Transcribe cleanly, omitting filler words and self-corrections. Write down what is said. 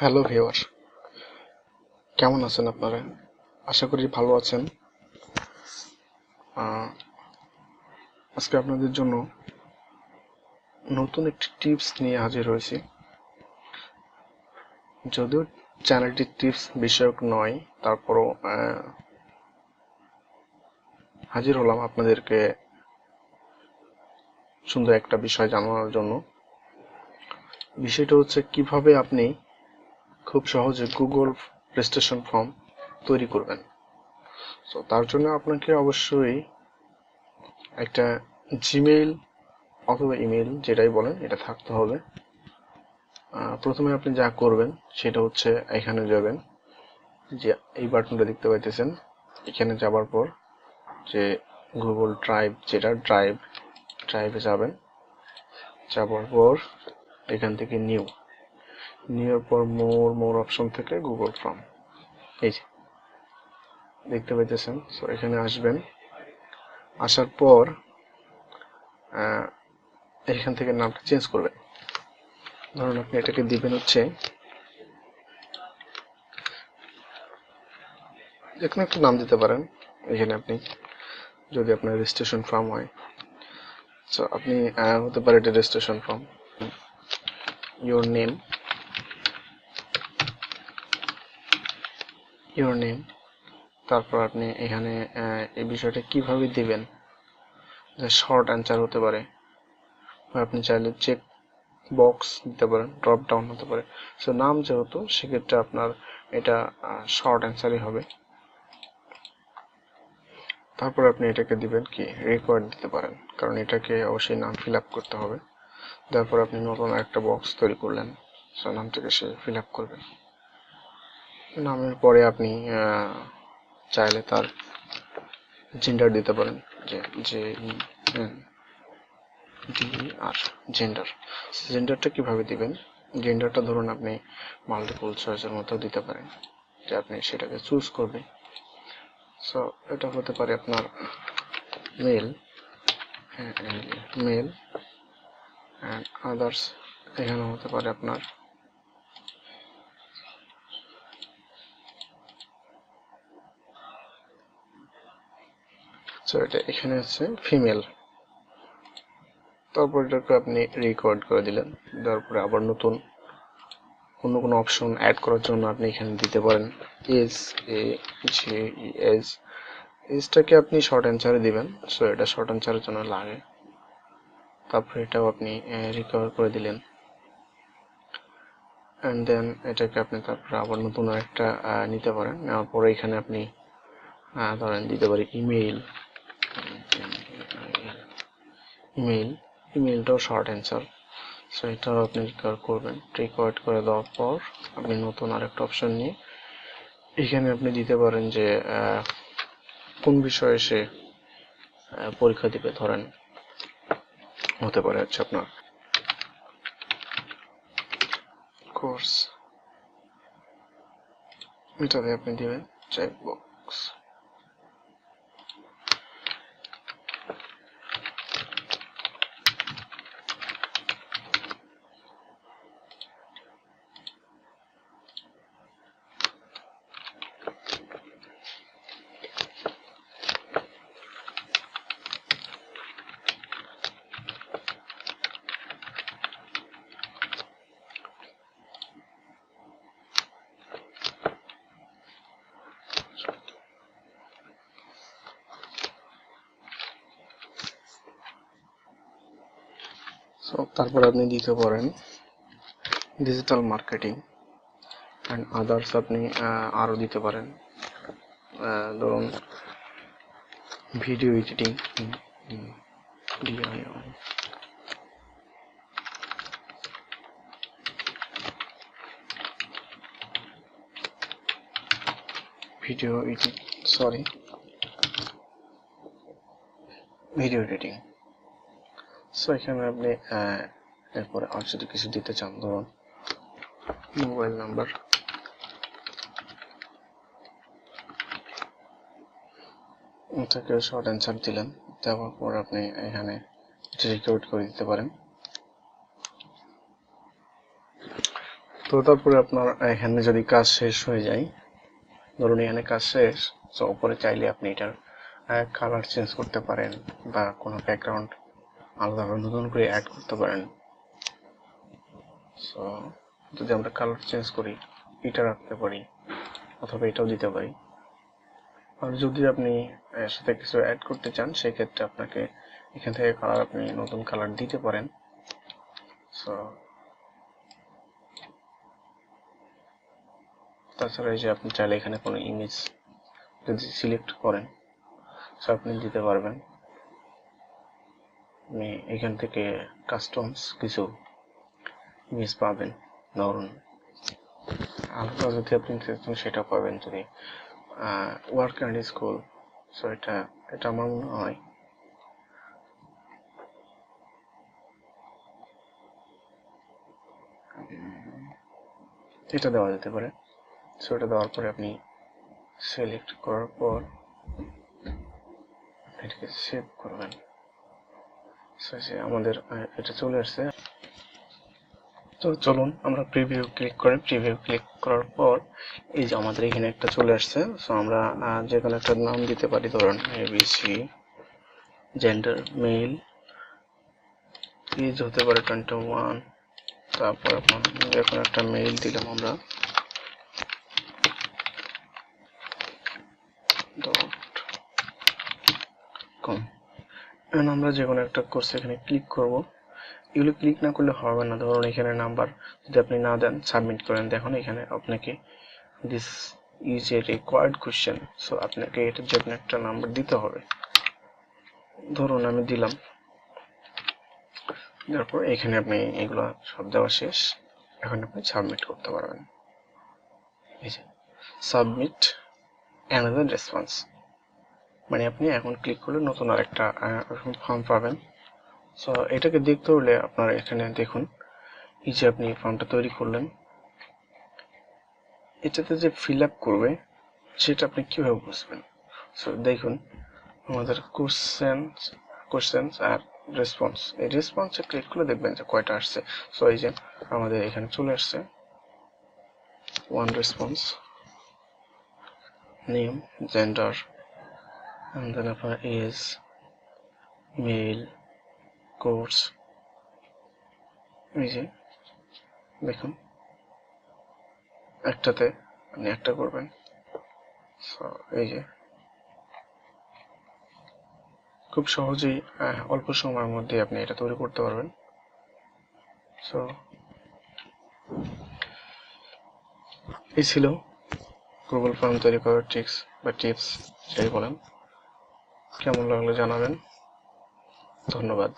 Hello viewer, কেমন আছেন আপনারা? আশা করি ভালো আছেন। আজকে আপনাদের জন্য নতুন একটি টিপস নিয়ে হাজির হয়েছি। যদিও চ্যানেলটি টিপস বিষয়ক নয়, তারপরও হাজির হলাম আপনাদেরকে সুন্দর একটা বিষয় জানানোর জন্য। বিষয়টা হচ্ছে কিভাবে আপনি খুব সহজে গুগল রেজিস্ট্রেশন ফর্ম তৈরি করবেন। তো তার জন্য আপনাকে অবশ্যই একটা জিমেইল অথবা ইমেইল যেটাই বলেন এটা থাকতে হবে। প্রথমে আপনি যা করবেন সেটা হচ্ছে এখানে যাবেন, যে এই বাটনটা দেখতে পাইতেছেন, এখানে যাবার পর যে গুগল ড্রাইভ, যেটা ড্রাইভে যাবেন। যাবার পর এখান থেকে নিউর পর মোর অপশন থেকে গুগল ফর্ম, এই যে দেখতে পাইতেছেন। সো এখানে আসবেন, আসার পর এখান থেকে নামটা চেঞ্জ করবেন। ধরুন আপনি এটাকে দিবেন হচ্ছে যেকোনো একটা নাম দিতে পারেন। এখানে আপনি যদি আপনার রেজিস্ট্রেশন ফর্ম হয়, সো আপনি হতে পারে এটা রেজিস্ট্রেশন ফর্ম, your name। তারপর আপনি এখানে এই বিষয়টা কিভাবে দিবেন, যে শর্ট অ্যান্সার হতে পারে, বা আপনি চাইলে চেক বক্স দিতে পারেন, ড্রপ ডাউন হতে পারে। সো নাম যেহেতু, সেক্ষেত্রে আপনার এটা শর্ট অ্যান্সারই হবে। তারপর আপনি এটাকে দিবেন কি রেকর্ড দিতে পারেন, কারণ এটাকে অবশ্যই নাম ফিল আপ করতে হবে। তারপর আপনি নতুন একটা বক্স তৈরি করলেন, সো নামটাকে সে ফিল আপ করবে। নামের পরে আপনি চাইলে তার জেন্ডার দিতে পারেন, যে আর জেন্ডারটা কিভাবে দিবেন? জেন্ডারটা ধরুন আপনি মাল্টিপল চয়েসের মতো দিতে পারেন, যে আপনি সেটাকে চুজ করবেন। সো এটা হতে পারে আপনার মেল অ্যান্ড আদার্স। এখানে হতে পারে আপনার এটা এখানে হচ্ছে ফিমেল। তারপর এটাকে আপনি রেকর্ড করে দিলেন। তারপরে আবার নতুন অন্য কোনো অপশন অ্যাড করার জন্য আপনি এখানে দিতে পারেন এজটাকে আপনি শর্ট অ্যান্সারে দিবেন। সো এটা শর্ট অ্যান্সারের জন্য লাগে। তারপরে এটাও আপনি রিকভার করে দিলেন, অ্যান্ড দেন এটাকে আপনি তারপরে আবার নতুন একটা নিতে পারেন। নেওয়ার পরে এখানে আপনি ধরেন দিতে পারি ইমেইলটাও শর্ট অ্যান্সার। সো এটাও আপনি রিকভার করবেন। রিকভার করে দেওয়ার পর আপনি নতুন আরেকটা অপশন নিয়ে এখানে আপনি দিতে পারেন যে কোন বিষয়ে সে পরীক্ষা দিবে। ধরেন হতে পারে হচ্ছে আপনার কোর্স, এটাতে আপনি দিবেন চেক বক্স। তারপর আপনি দিতে পারেন ডিজিটাল মার্কেটিং অ্যান্ড আদার্স। আপনি আরও দিতে পারেন, ধরুন video editing, video editing. So এখানে আপনি এরপরে আর যদি কিছু দিতে চান, ধরুন মোবাইল নাম্বার, এটাকে শর্ট অ্যান্সার দিলেন। দেওয়ার পর আপনি এখানে রেকর্ড করে দিতে পারেন। তো তারপরে আপনার এখানে যদি কাজ শেষ হয়ে যায়, ধরুন এখানে কাজ শেষ, তো উপরে চাইলে আপনি এটার কালার চেঞ্জ করতে পারেন বা কোনো ব্যাকগ্রাউন্ড আলাদাভাবে নতুন করে অ্যাড করতে পারেন। সো যদি আমরা কালার চেঞ্জ করি, এটা রাখতে পারি অথবা এটাও দিতে পারি। আর যদি আপনি এর সাথে কিছু অ্যাড করতে চান, সেক্ষেত্রে আপনাকে এখান থেকে কালার আপনি নতুন কালার দিতে পারেন। সো তাছাড়া এই যে আপনি চাইলে এখানে কোনো ইমেজ যদি সিলেক্ট করেন, সো আপনি দিতে পারবেন। আপনি এখান থেকে কাস্টমস কিছু ইমেজ পাবেন, ধরুন আলাদা যদি আপনি চান সেটা পাবেন। যদি ওয়ার্ক অ্যান্ড স্কুল, সো এটা আমার মনে হয় এটা দেওয়া যেতে পারে। সো এটা দেওয়ার পরে আপনি সিলেক্ট করার পর এটাকে সেভ করবেন। সো আমাদের এটা চলে আসছে। তো চলুন আমরা প্রিভিউ ক্লিক করি। প্রিভিউ ক্লিক করার পর এই যে আমাদের এখানে একটা চলে আসছে। সো আমরা যে কোনো একটা নাম দিতে পারি, ধরুন এবিসি, জেন্ডার মেল, এজ হতে পারে 21, তারপর আপনার যে কোনো একটা মেইল দিলাম আমরা .com। এখন আমরা যে কোনো একটা কোর্স এখানে ক্লিক করব। এগুলো ক্লিক না করলে হবে না। ধরুন এখানে নাম্বার যদি আপনি না দেন, সাবমিট করেন, দেখুন এখানে আপনাকে this is a required question. So আপনাকে এটার জন্য একটা নাম্বার দিতে হবে। ধরুন আমি দিলাম, তারপর এখানে আপনি এগুলো সব দেওয়া শেষ। এখন আপনি সাবমিট করতে পারবেন। এই যে সাবমিট অ্যানাদার রেসপন্স, মানে আপনি এখন ক্লিক করলে নতুন আরেকটা ফর্ম পাবেন। সো এটাকে দেখতে হলে আপনার এখানে দেখুন, এই যে আপনি ফর্মটা তৈরি করলেন, এটাতে যে ফিল আপ করবে সেটা আপনি কিভাবে বুঝবেন? সো দেখুন আমাদের কোশ্চেন্স আর রেসপন্স, এই রেসপন্সে ক্লিক করলে দেখবেন যে কয়টা আসছে। সো এই যে আমাদের এখানে চলে আসছে 1 response, name, gender, and then আপনার এজ, মেল, কোর্স। এই যে দেখুন একটাতে আপনি একটা করবেন। সো এই যে খুব সহজেই অল্প সময়ের মধ্যে আপনি এটা তৈরি করতে পারবেন। সো এই ছিল গুগল ফর্ম তৈরি করার ট্রিক্স বা টিপস, যাই বলেন। কেমন লাগলো জানাবেন। ধন্যবাদ।